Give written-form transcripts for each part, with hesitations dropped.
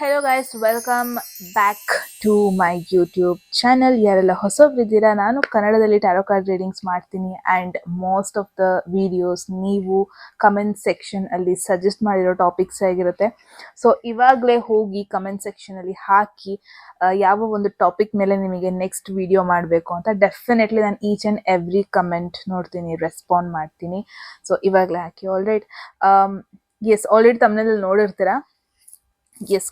Hello guys, welcome back to my YouTube channel. ಯಾರೆಲ್ಲ ಹೊಸಬ್ರಿದ್ದೀರಾ, ನಾನು ಕನ್ನಡದಲ್ಲಿ ಟ್ಯಾರೋ ಕಾರ್ಡ್ ರೀಡಿಂಗ್ಸ್ ಮಾಡ್ತೀನಿ and most of the videos ನೀವು ಕಮೆಂಟ್ ಸೆಕ್ಷನ್ ಅಲ್ಲಿ ಸಜೆಸ್ಟ್ ಮಾಡಿರೋ ಟಾಪಿಕ್ಸ್ ಆಗಿರುತ್ತೆ. ಸೊ ಇವಾಗಲೇ ಹೋಗಿ ಕಮೆಂಟ್ ಸೆಕ್ಷನಲ್ಲಿ ಹಾಕಿ ಯಾವ ಒಂದು ಟಾಪಿಕ್ ಮೇಲೆ ನಿಮಗೆ ನೆಕ್ಸ್ಟ್ ವಿಡಿಯೋ ಮಾಡಬೇಕು ಅಂತ. ಡೆಫಿನೆಟ್ಲಿ ನಾನು ಈಚ್ ಆ್ಯಂಡ್ ಎವ್ರಿ ಕಮೆಂಟ್ ನೋಡ್ತೀನಿ, ರೆಸ್ಪಾಂಡ್ ಮಾಡ್ತೀನಿ. ಸೊ ಇವಾಗಲೇ ಹಾಕಿ. ಆಲ್ರೈಟ್, ಆಲ್ರೆಡಿ ತಮ್ಮನೇಲಿ ನೋಡಿರ್ತೀರಾ.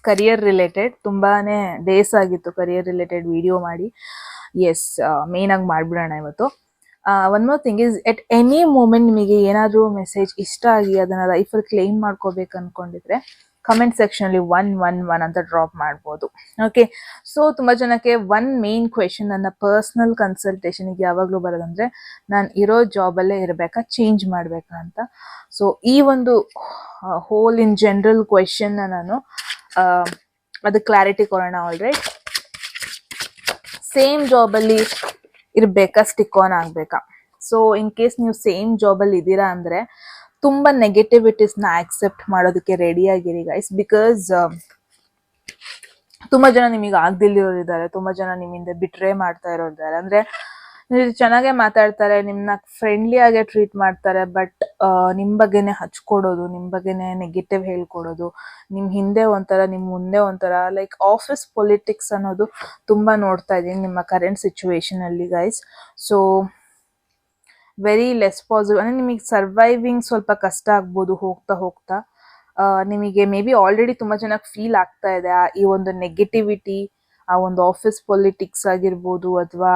ಕರಿಯರ್ ರಿಲೇಟೆಡ್ ತುಂಬಾನೇ ಡೇಸ್ ಆಗಿತ್ತು ಕರಿಯರ್ ರಿಲೇಟೆಡ್ ವಿಡಿಯೋ ಮಾಡಿ. ಮೇನ್ ಆಗಿ ಮಾಡ್ಬಿಡೋಣ ಇವತ್ತು. One more thing is, at any moment ನಿಮಗೆ ಏನಾದರೂ ಮೆಸೇಜ್ ಇಷ್ಟ ಆಗಿ ಅದನ್ನ ಲೈಫಲ್ಲಿ ಕ್ಲೈಮ್ ಮಾಡ್ಕೋಬೇಕು ಅನ್ಕೊಂಡಿದ್ರೆ ಕಮೆಂಟ್ ಸೆಕ್ಷನಲ್ಲಿ 111 ಅಂತ ಡ್ರಾಪ್ ಮಾಡ್ಬೋದು. ಓಕೆ, ಸೊ ತುಂಬ ಜನಕ್ಕೆ ಒನ್ ಮೇನ್ ಕ್ವೆಶನ್, ನನ್ನ ಪರ್ಸ್ನಲ್ ಕನ್ಸಲ್ಟೇಷನ್ಗೆ ಯಾವಾಗಲೂ ಬರೋದಂದ್ರೆ ನಾನು ಇರೋ ಜಾಬಲ್ಲೇ ಇರಬೇಕಾ, ಚೇಂಜ್ ಮಾಡಬೇಕಾ ಅಂತ. ಸೊ ಈ ಒಂದು ಹೋಲ್ ಇನ್ ಜನರಲ್ ಕ್ವೆಶನ್ನ ನಾನು ಅದು ಕ್ಲಾರಿಟಿ ಕೊಡೋಣ. ಆಲ್ರೈಟ್, ಸೇಮ್ ಜಾಬಲ್ಲಿ ಇರಬೇಕಾ, ಸ್ಟಿಕ್ ಆನ್ ಆಗಬೇಕಾ? ಸೊ ಇನ್ ಕೇಸ್ ನೀವು ಸೇಮ್ ಜಾಬಲ್ಲಿ ಇದ್ದೀರಾ ಅಂದರೆ ತುಂಬ ನೆಗೆಟಿವಿಟೀಸ್ನ ಆಕ್ಸೆಪ್ಟ್ ಮಾಡೋದಕ್ಕೆ ರೆಡಿ ಆಗಿರಿ ಗೈಸ್. ಬಿಕಾಸ್ ತುಂಬ ಜನ ನಿಮಗೆ ಆಗ್ದಿಲ್ಲಿರೋರಿದ್ದಾರೆ, ತುಂಬ ಜನ ನಿಮ್ಮಿಂದ ಬಿಟ್ರೇ ಮಾಡ್ತಾ ಇರೋರಿದ್ದಾರೆ. ಅಂದರೆ ನೀವು ಚೆನ್ನಾಗೇ ಮಾತಾಡ್ತಾರೆ, ನಿಮ್ಮನ್ನ ಫ್ರೆಂಡ್ಲಿ ಆಗೇ ಟ್ರೀಟ್ ಮಾಡ್ತಾರೆ, ಬಟ್ ನಿಮ್ಮ ಬಗ್ಗೆನೇ ಹಚ್ಕೊಡೋದು, ನಿಮ್ಮ ಬಗ್ಗೆನೇ ನೆಗೆಟಿವ್ ಹೇಳ್ಕೊಡೋದು, ನಿಮ್ಮ ಹಿಂದೆ ಒಂಥರ ನಿಮ್ಮ ಮುಂದೆ ಒಂಥರ, ಲೈಕ್ ಆಫೀಸ್ ಪೊಲಿಟಿಕ್ಸ್ ಅನ್ನೋದು ತುಂಬ ನೋಡ್ತಾ ಇದ್ದೀನಿ ನಿಮ್ಮ ಕರೆಂಟ್ ಸಿಚುವೇಶನಲ್ಲಿ guys. So very less positive, ಅಂದರೆ ನಿಮಗೆ ಸರ್ವೈವಿಂಗ್ ಸ್ವಲ್ಪ ಕಷ್ಟ ಆಗ್ಬೋದು ಹೋಗ್ತಾ ಹೋಗ್ತಾ. ನಿಮಗೆ ಮೇ ಬಿ ಆಲ್ರೆಡಿ ತುಂಬ ಚೆನ್ನಾಗಿ ಫೀಲ್ ಆಗ್ತಾ ಇದೆ ಈ ಒಂದು ನೆಗೆಟಿವಿಟಿ, ಆ ಒಂದು ಆಫೀಸ್ ಪೊಲಿಟಿಕ್ಸ್ ಆಗಿರ್ಬೋದು, ಅಥವಾ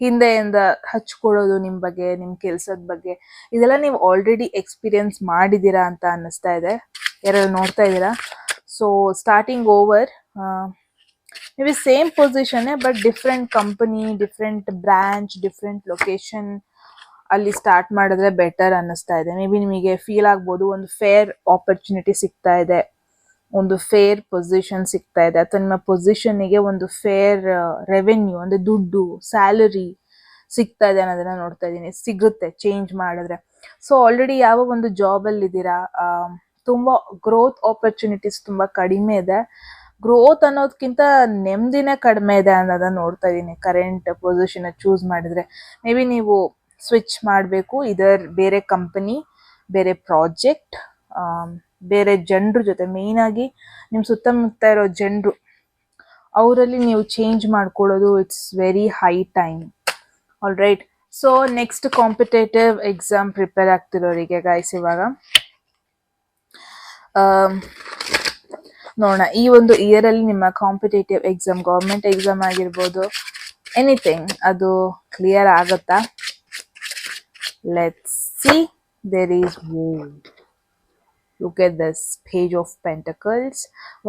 ಹಿಂದೆಯಿಂದ ಹಚ್ಕೊಳ್ಳೋದು ನಿಮ್ಮ ಬಗ್ಗೆ, ನಿಮ್ಮ ಕೆಲಸದ ಬಗ್ಗೆ, ಇದೆಲ್ಲ ನೀವು ಆಲ್ರೆಡಿ ಎಕ್ಸ್ಪೀರಿಯನ್ಸ್ ಮಾಡಿದ್ದೀರಾ ಅಂತ ಅನ್ನಿಸ್ತಾ ಇದೆ. ಯಾರು ನೋಡ್ತಾ ಇದ್ದೀರಾ? So starting over, may be same ಪೊಸಿಷನ್ನೇ but different company, different branch, different location ಅಲ್ಲಿ ಸ್ಟಾರ್ಟ್ ಮಾಡಿದ್ರೆ ಬೆಟರ್ ಅನ್ನಿಸ್ತಾ ಇದೆ. ಮೇ ಬಿ ನಿಮಗೆ ಫೀಲ್ ಆಗ್ಬೋದು ಒಂದು ಫೇರ್ ಆಪರ್ಚುನಿಟಿ ಸಿಗ್ತಾ ಇದೆ, ಒಂದು ಫೇರ್ ಪೊಸಿಷನ್ ಸಿಗ್ತಾ ಇದೆ, ಅಥವಾ ನಿಮ್ಮ ಪೊಸಿಷನ್ನಿಗೆ ಒಂದು ಫೇರ್ ರೆವೆನ್ಯೂ ಅಂದರೆ ದುಡ್ಡು, ಸ್ಯಾಲರಿ ಸಿಗ್ತಾ ಇದೆ ಅನ್ನೋದನ್ನ ನೋಡ್ತಾ ಇದ್ದೀನಿ. ಸಿಗುತ್ತೆ ಚೇಂಜ್ ಮಾಡಿದ್ರೆ. ಸೊ ಆಲ್ರೆಡಿ ಯಾವ ಒಂದು ಜಾಬಲ್ಲಿ ಇದ್ದೀರಾ, ತುಂಬ ಗ್ರೋತ್ ಆಪರ್ಚುನಿಟೀಸ್ ತುಂಬ ಕಡಿಮೆ ಇದೆ. ಗ್ರೋತ್ ಅನ್ನೋದಕ್ಕಿಂತ ನೆಮ್ಮದಿನೇ ಕಡಿಮೆ ಇದೆ ಅನ್ನೋದನ್ನ ನೋಡ್ತಾ ಇದ್ದೀನಿ ಕರೆಂಟ್ ಪೊಸಿಷನ್ ಚೂಸ್ ಮಾಡಿದ್ರೆ. ಮೇ ಬಿ ನೀವು ಸ್ವಿಚ್ ಮಾಡಬೇಕು, ಇದರ್ ಬೇರೆ ಕಂಪನಿ, ಬೇರೆ ಪ್ರಾಜೆಕ್ಟ್, ಬೇರೆ ಜನರ ಜೊತೆ, ಮೇಯ್ನಾಗಿ ನಿಮ್ಮ ಸುತ್ತಮುತ್ತ ಇರೋ ಜನರು, ಅವರಲ್ಲಿ ನೀವು ಚೇಂಜ್ ಮಾಡ್ಕೊಳ್ಳೋದು it's very high time. All right, so next competitive exam prepare ಆಗ್ತಿರೋರಿಗೆ ಗೈಸ್, ಇವಾಗ ನೋಡೋಣ ಈ ಒಂದು ಇಯರಲ್ಲಿ ನಿಮ್ಮ ಕಾಂಪಿಟೇಟಿವ್ ಎಕ್ಸಾಮ್, ಗೌರ್ಮೆಂಟ್ ಎಕ್ಸಾಮ್ ಆಗಿರ್ಬೋದು, ಎನಿಥಿಂಗ್, ಅದು ಕ್ಲಿಯರ್ ಆಗುತ್ತಾ? Let's see. There is look at this page of pentacles,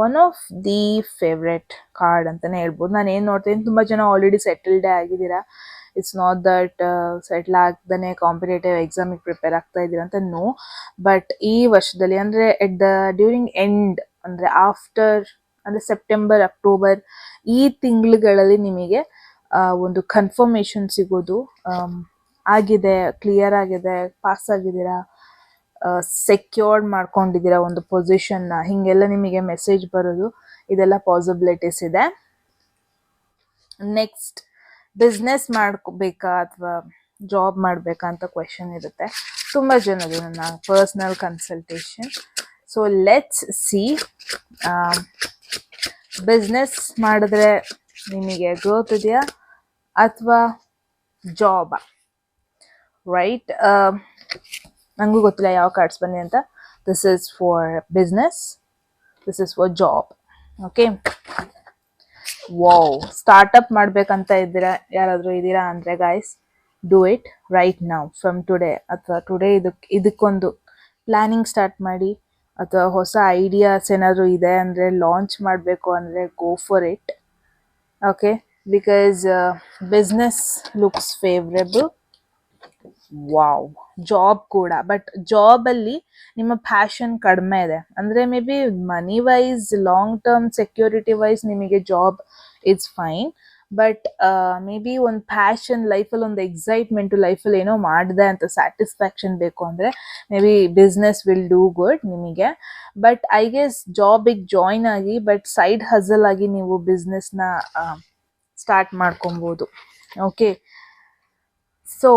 one of the favorite card ಅಂತಾನೆ ಹೇಳ್ಬೋದು. ನಾನು ಏನು ನೋಡ್ತೀನಿ, ತುಂಬ ಜನ ಆಲ್ರೆಡಿ ಸೆಟಲ್ಡೇ ಆಗಿದ್ದೀರಾ. ಇಟ್ಸ್ ನಾಟ್ ದಟ್ ಸೆಟ್ಲ್ ಆಗ್ದೇ ಕಾಂಪಿಟೇಟಿವ್ ಎಕ್ಸಾಮಿಗೆ ಪ್ರಿಪೇರ್ ಆಗ್ತಾ ಇದ್ದೀರಾ ಅಂತ, ನೋ. ಬಟ್ ಈ ವರ್ಷದಲ್ಲಿ ಅಂದರೆ ಡ್ಯೂರಿಂಗ್ ಎಂಡ್, ಅಂದರೆ ಆಫ್ಟರ್, ಅಂದರೆ ಸೆಪ್ಟೆಂಬರ್, ಅಕ್ಟೋಬರ್ ಈ ತಿಂಗಳುಗಳಲ್ಲಿ ನಿಮಗೆ ಒಂದು ಕನ್ಫರ್ಮೇಷನ್ ಸಿಗೋದು ಆಗಿದೆ, ಕ್ಲಿಯರ್ ಆಗಿದೆ, ಪಾಸ್ ಆಗಿದ್ದೀರಾ, ಸೆಕ್ಯೂರ್ಡ್ ಮಾಡ್ಕೊಂಡಿದ್ದೀರಾ ಒಂದು ಪೊಸಿಷನ್ನ, ಹೀಗೆಲ್ಲ ನಿಮಗೆ ಮೆಸೇಜ್ ಬರೋದು, ಇದೆಲ್ಲ ಪಾಸಿಬಿಲಿಟೀಸ್ ಇದೆ. ನೆಕ್ಸ್ಟ್, ಬಿಸ್ನೆಸ್ ಮಾಡ್ಕೋಬೇಕಾ ಅಥವಾ ಜಾಬ್ ಮಾಡಬೇಕಾ ಅಂತ ಕ್ವೆಶನ್ ಇರುತ್ತೆ ತುಂಬ ಜನದು ನನ್ನ personal consultation. So let's C. Business ಮಾಡಿದ್ರೆ ನಿಮಗೆ ಗ್ರೋತ್ ಇದೆಯಾ ಅಥವಾ ಜಾಬಾ? ರೈಟ್, ನನಗೂ ಗೊತ್ತಿಲ್ಲ ಯಾವ ಕಾರ್ಡ್ಸ್ ಬಂದಿದೆ ಅಂತ. This is for business, this is for job. Okay, wow, startup ಮಾಡ್ಬೇಕಂತ ಇದ್ದೀರಾ, ಯಾರಾದರೂ ಇದ್ದೀರಾ ಅಂದರೆ guys, do it right now, from today, ಅಥವಾ ಟುಡೇ ಇದಕ್ಕೊಂದು ಪ್ಲ್ಯಾನಿಂಗ್ ಸ್ಟಾರ್ಟ್ ಮಾಡಿ. ಅಥವಾ ಹೊಸ ಐಡಿಯಾಸ್ ಏನಾದರೂ ಇದೆ ಅಂದರೆ, ಲಾಂಚ್ ಮಾಡಬೇಕು ಅಂದರೆ go for it. Okay, because business looks favourable. Wow, job ಕೂಡ, ಬಟ್ ಜಾಬಲ್ಲಿ ನಿಮ್ಮ ಪ್ಯಾಷನ್ ಕಡಿಮೆ ಇದೆ. ಅಂದರೆ may be money wise, long term security wise ನಿಮಗೆ job it's fine, but may be ಒಂದು ಪ್ಯಾಷನ್ ಲೈಫಲ್ಲಿ, ಒಂದು ಎಕ್ಸೈಟ್ಮೆಂಟ್ ಲೈಫಲ್ಲಿ ಏನೋ ಮಾಡಿದೆ ಅಂತ ಸ್ಯಾಟಿಸ್ಫ್ಯಾಕ್ಷನ್ ಬೇಕು ಅಂದರೆ may B business will do good ನಿಮಗೆ. ಬಟ್ ಐ ಗೆಸ್ ಜಾಬಿಗೆ ಜಾಯ್ನ್ ಆಗಿ ಬಟ್ ಸೈಡ್ ಹಸಲ್ ಆಗಿ ನೀವು ಬಿಸ್ನೆಸ್ನ ಸ್ಟಾರ್ಟ್ ಮಾಡ್ಕೊಬೋದು. Okay, so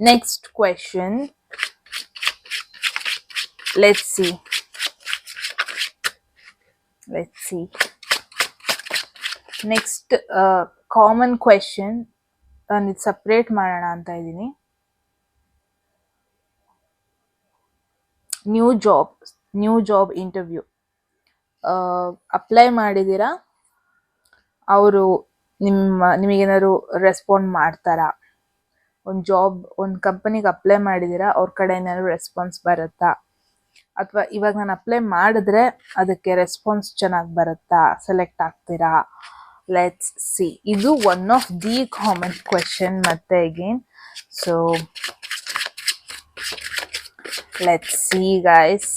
next question, let's see next common question ನಾನು ಇದು ಸಪ್ರೇಟ್ ಮಾಡೋಣ ಅಂತ ಇದ್ದೀನಿ. ನ್ಯೂ ಜಾಬ್ ಇಂಟರ್ವ್ಯೂ ಅಪ್ಲೈ ಮಾಡಿದ್ದೀರಾ, ಅವರು ನಿಮಗೇನಾದ್ರು ರೆಸ್ಪಾಂಡ್ ಮಾಡ್ತಾರಾ? ಒಂದು ಕಂಪನಿಗೆ ಅಪ್ಲೈ ಮಾಡಿದ್ದೀರಾ, ಅವ್ರ ಕಡೆ ಏನಾದ್ರು ರೆಸ್ಪಾನ್ಸ್ ಬರುತ್ತಾ? ಅಥವಾ ಇವಾಗ ನಾನು ಅಪ್ಲೈ ಮಾಡಿದ್ರೆ ಅದಕ್ಕೆ ರೆಸ್ಪಾನ್ಸ್ ಚೆನ್ನಾಗಿ ಬರುತ್ತಾ? ಸೆಲೆಕ್ಟ್ ಆಗ್ತೀರಾ? Let's see. ಇದು one of the common question ಮತ್ತೆ again. So let's see guys.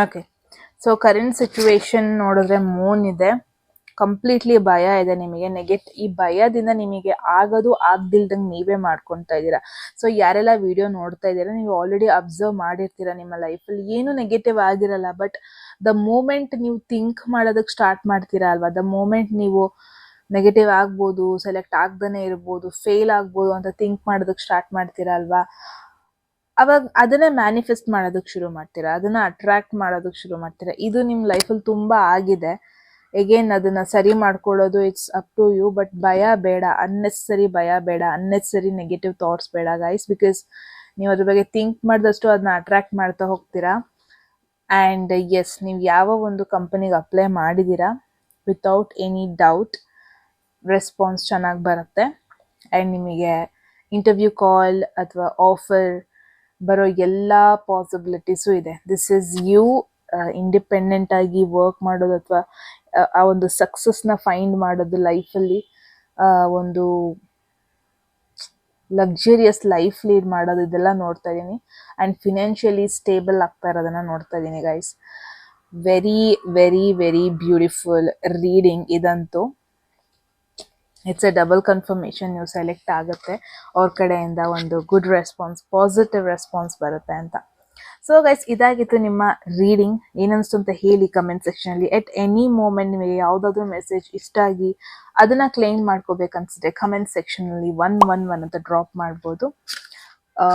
Okay, so current situation ನೋಡಿದ್ರೆ ಮೂನ್ ಇದೆ, ಕಂಪ್ಲೀಟ್ಲಿ ಭಯ ಇದೆ ನಿಮಗೆ. ಈ ಭಯದಿಂದ ನಿಮಗೆ ಆಗೋದು ಆಗ್ದಿಲ್ದಂಗೆ ನೀವೇ ಮಾಡ್ಕೊತಾ ಇದ್ದೀರಾ. ಸೊ ಯಾರೆಲ್ಲ ವಿಡಿಯೋ ನೋಡ್ತಾ ಇದ್ದೀರಾ, ನೀವು ಆಲ್ರೆಡಿ ಅಬ್ಸರ್ವ್ ಮಾಡಿರ್ತೀರಾ ನಿಮ್ಮ ಲೈಫಲ್ಲಿ ಏನು ನೆಗೆಟಿವ್ ಆಗಿರಲ್ಲ. ಬಟ್ ದ ಮೂಮೆಂಟ್ ನೀವು ಥಿಂಕ್ ಮಾಡೋದಕ್ಕೆ ಸ್ಟಾರ್ಟ್ ಮಾಡ್ತೀರಾ ಅಲ್ವಾ, ದ ಮೂಮೆಂಟ್ ನೀವು ನೆಗೆಟಿವ್ ಆಗ್ಬೋದು, ಸೆಲೆಕ್ಟ್ ಆಗ್ದೇ ಇರ್ಬೋದು, ಫೇಲ್ ಆಗ್ಬೋದು ಅಂತ ಥಿಂಕ್ ಮಾಡೋದಕ್ಕೆ ಸ್ಟಾರ್ಟ್ ಮಾಡ್ತೀರಾ ಅಲ್ವಾ, ಅವಾಗ ಅದನ್ನೇ ಮ್ಯಾನಿಫೆಸ್ಟ್ ಮಾಡೋದಕ್ಕೆ ಶುರು ಮಾಡ್ತೀರಾ, ಅದನ್ನ ಅಟ್ರಾಕ್ಟ್ ಮಾಡೋದಕ್ಕೆ ಶುರು ಮಾಡ್ತೀರಾ. ಇದು ನಿಮ್ಮ ಲೈಫಲ್ಲಿ ತುಂಬಾ ಆಗಿದೆ. ಎಗೇನ್ ಅದನ್ನ ಸರಿ ಮಾಡ್ಕೊಳ್ಳೋದು it's up to you. But ಭಯ ಬೇಡ, ಅನ್ನೆಸರಿ ಭಯ ಬೇಡ, ಅನ್ನೆಸರಿ ನೆಗೆಟಿವ್ ಥಾಟ್ಸ್ ಬೇಡ ಗೈಸ್. ಬಿಕಾಸ್ ನೀವು ಅದ್ರ ಬಗ್ಗೆ ಥಿಂಕ್ ಮಾಡಿದಷ್ಟು ಅದನ್ನ ಅಟ್ರಾಕ್ಟ್ ಮಾಡ್ತಾ ಹೋಗ್ತೀರಾ. ಆ್ಯಂಡ್ ಎಸ್, ನೀವು ಯಾವ ಒಂದು ಕಂಪನಿಗೆ ಅಪ್ಲೈ ಮಾಡಿದ್ದೀರಾ, ವಿತೌಟ್ ಎನಿ ಡೌಟ್ ರೆಸ್ಪಾನ್ಸ್ ಚೆನ್ನಾಗಿ ಬರುತ್ತೆ. ಆ್ಯಂಡ್ ನಿಮಗೆ ಇಂಟರ್ವ್ಯೂ ಕಾಲ್ ಅಥವಾ ಆಫರ್ ಬರೋ ಎಲ್ಲ ಪಾಸಿಬಿಲಿಟೀಸು ಇದೆ. ದಿಸ್ ಈಸ್ ಯು ಇಂಡಿಪೆಂಡೆಂಟ್ ಆಗಿ ವರ್ಕ್ ಮಾಡೋದು ಅಥವಾ ಆ ಒಂದು ಸಕ್ಸಸ್ನ ಫೈಂಡ್ ಮಾಡೋದು ಲೈಫಲ್ಲಿ, ಒಂದು ಲಕ್ಸುರಿಯಸ್ ಲೈಫ್ ಲೀಡ್ ಮಾಡೋದು, ಇದೆಲ್ಲ ನೋಡ್ತಾ ಇದ್ದೀನಿ. ಆ್ಯಂಡ್ ಫಿನಾನ್ಷಿಯಲಿ ಸ್ಟೇಬಲ್ ಆಗ್ತಾ ಇರೋದನ್ನು ನೋಡ್ತಾ ಇದ್ದೀನಿ guys. Very very very beautiful reading ಇದಂತೂ. ಇಟ್ಸ್ ಎ ಡಬಲ್ ಕನ್ಫರ್ಮೇಷನ್, ನೀವು ಸೆಲೆಕ್ಟ್ ಆಗುತ್ತೆ, ಅವ್ರ ಕಡೆಯಿಂದ ಒಂದು ಗುಡ್ ರೆಸ್ಪಾನ್ಸ್, ಪಾಸಿಟಿವ್ ರೆಸ್ಪಾನ್ಸ್ ಬರುತ್ತೆ ಅಂತ. ಸೊ ಗೈಸ್, ಇದಾಗಿತ್ತು ನಿಮ್ಮ ರೀಡಿಂಗ್. ಏನನ್ನಿಸ್ತು ಅಂತ ಹೇಳಿ ಕಮೆಂಟ್ ಸೆಕ್ಷನಲ್ಲಿ. ಎಟ್ ಎನಿ ಮೂಮೆಂಟ್ ನಿಮಗೆ ಯಾವುದಾದ್ರೂ ಮೆಸೇಜ್ ಇಷ್ಟ ಆಗಿ ಅದನ್ನ ಕ್ಲೈಮ್ ಮಾಡ್ಕೋಬೇಕನ್ಸಿದ್ರೆ ಕಮೆಂಟ್ ಸೆಕ್ಷನಲ್ಲಿ 111 ಅಂತ ಡ್ರಾಪ್ ಮಾಡ್ಬೋದು.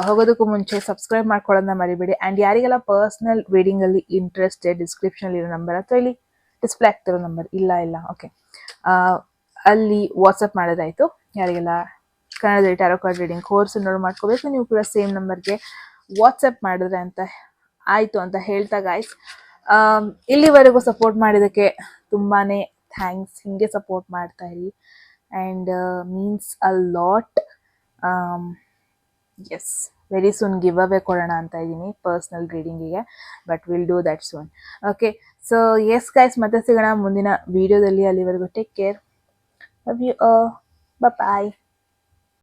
ಹೋಗೋದಕ್ಕೂ ಮುಂಚೆ ಸಬ್ಸ್ಕ್ರೈಬ್ ಮಾಡ್ಕೊಳ್ಳೋದನ್ನ ಮರಿಬೇಡಿ. ಆ್ಯಂಡ್ ಯಾರಿಗೆಲ್ಲ ಪರ್ಸ್ನಲ್ ರೀಡಿಂಗಲ್ಲಿ ಇಂಟ್ರೆಸ್ಟೆಡ್, ಡಿಸ್ಕ್ರಿಪ್ಷನಲ್ಲಿ ಇರೋ ನಂಬರ್ ಅಥವಾ ಇಲ್ಲಿ ಡಿಸ್ಪ್ಲೇ ಆಗ್ತಿರೋ ನಂಬರ್ ಇಲ್ಲ ಓಕೆ, ಅಲ್ಲಿ ವಾಟ್ಸಪ್ ಮಾಡೋದಾಯಿತು. ಯಾರಿಗೆಲ್ಲ ಕನ್ನಡದಲ್ಲಿ ಟ್ಯಾರೋ ಕಾರ್ಡ್ ರೀಡಿಂಗ್ ಕೋರ್ಸ್ ನೋಡಿ ಮಾಡ್ಕೋಬೇಕು, ನೀವು ಕೂಡ ಸೇಮ್ ನಂಬರ್ಗೆ ವಾಟ್ಸಪ್ ಮಾಡಿದ್ರೆ ಅಂತ ಆಯಿತು ಅಂತ ಹೇಳ್ತಾ ಗೈಸ್, ಇಲ್ಲಿವರೆಗೂ ಸಪೋರ್ಟ್ ಮಾಡಿದ್ದಕ್ಕೆ ತುಂಬಾ ಥ್ಯಾಂಕ್ಸ್. ಹಿಂಗೆ ಸಪೋರ್ಟ್ ಮಾಡ್ತಾ ಇರಿ and means a lot. Yes, very soon give away ಕೊಡೋಣ ಅಂತ ಇದ್ದೀನಿ ಪರ್ಸ್ನಲ್ ರೀಡಿಂಗಿಗೆ, but will do that soon. Okay, so yes guys, ಮತ್ತೆ ಸಿಗೋಣ ಮುಂದಿನ ವಿಡಿಯೋದಲ್ಲಿ. ಅಲ್ಲಿವರೆಗೂ take care. Love you all. Bye bye.